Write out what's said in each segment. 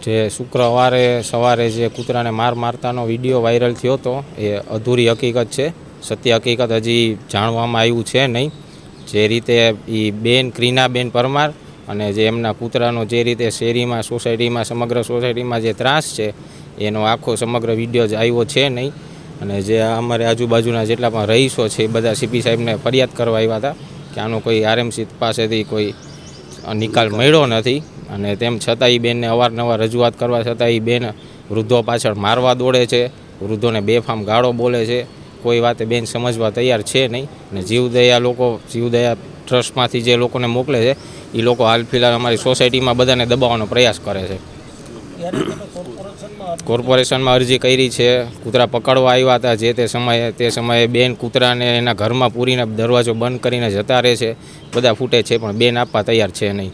જે શુક્રવારે સવારે જે કૂતરાને મારતાનો વિડીયો વાયરલ થયો હતો એ અધૂરી હકીકત છે. સત્ય હકીકત હજી જાણવામાં આવ્યું છે નહીં. જે રીતે એ બેન ક્રીનાબેન પરમાર અને જે એમના કૂતરાનો જે રીતે શેરીમાં સોસાયટીમાં સમગ્ર સોસાયટીમાં જે ત્રાસ છે એનો આખો સમગ્ર વિડીયો જ આવ્યો છે નહીં. અને જે અમારે આજુબાજુના જેટલા પણ રહીશો છે એ બધા સીપી સાહેબને ફરિયાદ કરવા આવ્યા હતા કે આનો કોઈ આરએમસી પાસેથી કોઈ નિકાલ મળ્યો નથી. અને તેમ છતાં એ બેનને અવારનવાર રજૂઆત કરવા છતાં એ બેન વૃદ્ધો પાછળ મારવા દોડે છે, વૃદ્ધોને બેફામ ગાળો બોલે છે. કોઈ વાતે બેન સમજવા તૈયાર છે નહીં. અને જીવદયા ટ્રસ્ટમાંથી જે લોકોને મોકલે છે એ લોકો હાલ ફિલહાલ અમારી સોસાયટીમાં બધાને દબાવવાનો પ્રયાસ કરે છે. કોર્પોરેશનમાં અરજી કરી છે, કૂતરા પકડવા આવ્યા હતા જે તે સમયે બેન કૂતરાને એના ઘરમાં પૂરીને દરવાજો બંધ કરીને જતા રહે છે. બધા ફૂટે છે પણ બેન આપવા તૈયાર છે નહીં.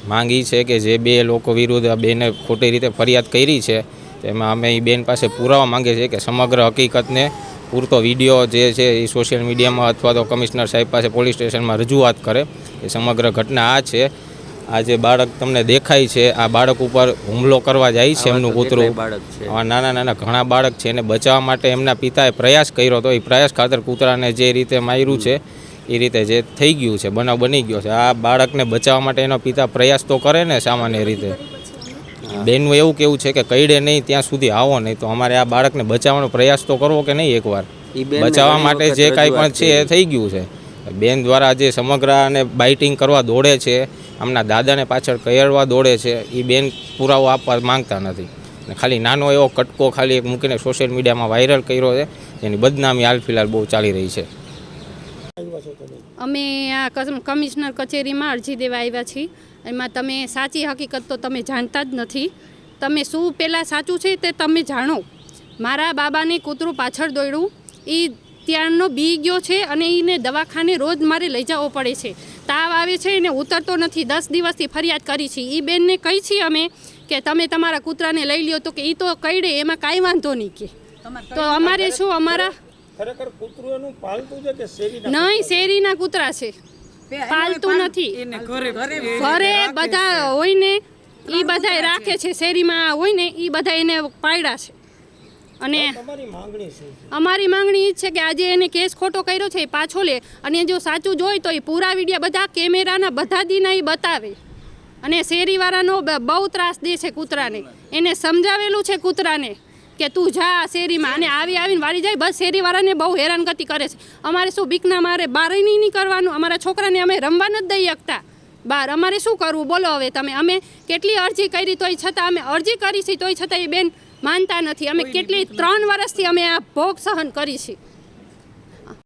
માંગ એ છે કે જે બે લોકો વિરુદ્ધ બેને ખોટી રીતે ફરિયાદ કરી છે તેમાં અમે એ બેન પાસે પુરાવા માંગે છે કે સમગ્ર હકીકતને પૂરતો વિડીયો જે છે એ સોશિયલ મીડિયામાં અથવા તો કમિશનર સાહેબ પાસે પોલીસ સ્ટેશનમાં રજૂઆત કરે. એ સમગ્ર ઘટના આ છે. આ જે બાળક તમને દેખાય છે આ બાળક ઉપર હુમલો કરવા જાય છે એમનું કૂતરું. આ નાના ઘણા બાળક છે એને બચાવવા માટે એમના પિતાએ પ્રયાસ કર્યો હતો. એ પ્રયાસ ખાતર કૂતરાને જે રીતે માર્યું છે એ રીતે જે થઈ ગયું છે, બનાવ બની ગયો છે. આ બાળકને બચાવવા માટે એનો પિતા પ્રયાસ તો કરે ને સામાન્ય રીતે. બેનનું એવું કેવું છે કે કઈડે નહીં ત્યાં સુધી આવો નહીં. તો અમારે આ બાળકને બચાવવાનો પ્રયાસ તો કરવો કે નહીં એકવાર. બચાવવા માટે જે કાંઈ પણ છે એ થઈ ગયું છે. બેન દ્વારા જે સમગ્ર અને બાઇટિંગ કરવા દોડે છે, આમના દાદાને પાછળ કહેરવા દોડે છે, એ બેન પુરાવો આપવા માંગતા નથી. અને ખાલી નાનો એવો કટકો ખાલી એક મૂકીને સોશિયલ મીડિયામાં વાયરલ કર્યો છે જેની બદનામી હાલ ફિલહાલ બહુ ચાલી રહી છે. અમે આ કમિશનર કચેરીમાં અરજી દેવા આવ્યા છીએ. એમાં તમે સાચી હકીકત તો તમે જાણતા જ નથી. તમે શું પહેલાં સાચું છે તે તમે જાણો. મારા બાબાને કૂતરું પાછળ દોડ્યું, એ ત્યારનો બી ગયો છે અને એને દવાખાને રોજ મારે લઈ જવો પડે છે. તાવ આવે છે એને ઉતરતો નથી. 10 દિવસથી ફરિયાદ કરી છે. એ બેનને કહી છીએ અમે કે તમે તમારા કૂતરાને લઈ લ્યો તો કે એ તો કઈડે એમાં કાંઈ વાંધો નહીં કે. તો અમારે શું અમારા ખરેખર કૂતરું એનું પાલતું છે કે શેરીના? નહીં, શેરીના કૂતરા છે, પાલતું નથી. ઘરે બધા હોય ને એ બધા રાખે છે, શેરીમાં હોય ને એ બધા એને પાડ્યા છે. અને અમારી માંગણી એ છે કે આજે એને કેસ ખોટો કર્યો છે એ પાછો લે. અને જો સાચું જોઈ તો એ પૂરા વિડીયો બધા કેમેરાના બધા દીના એ બતાવે. અને શેરીવાળાનો બહુ ત્રાસ દે છે કૂતરાને. એને સમજાવેલું છે કૂતરાને કે તું જા શેરીમાં, અને આવીને વાળી જાય. બસ શેરીવાળાને બહુ હેરાનગતિ કરે છે. અમારે શું બીકના મારે બહાર નહીં કરવાનું? અમારા છોકરાને અમે રમવા નથી દઈ શકતા બહાર. અમારે શું કરવું બોલો હવે તમે? અમે કેટલી અરજી કરી તોય છતાં અમે અરજી કરી છે તોય છતાં એ બેન માનતા નથી. અમે કેટલી 3 વર્ષથી અમે આ ભોગ સહન કરી છે.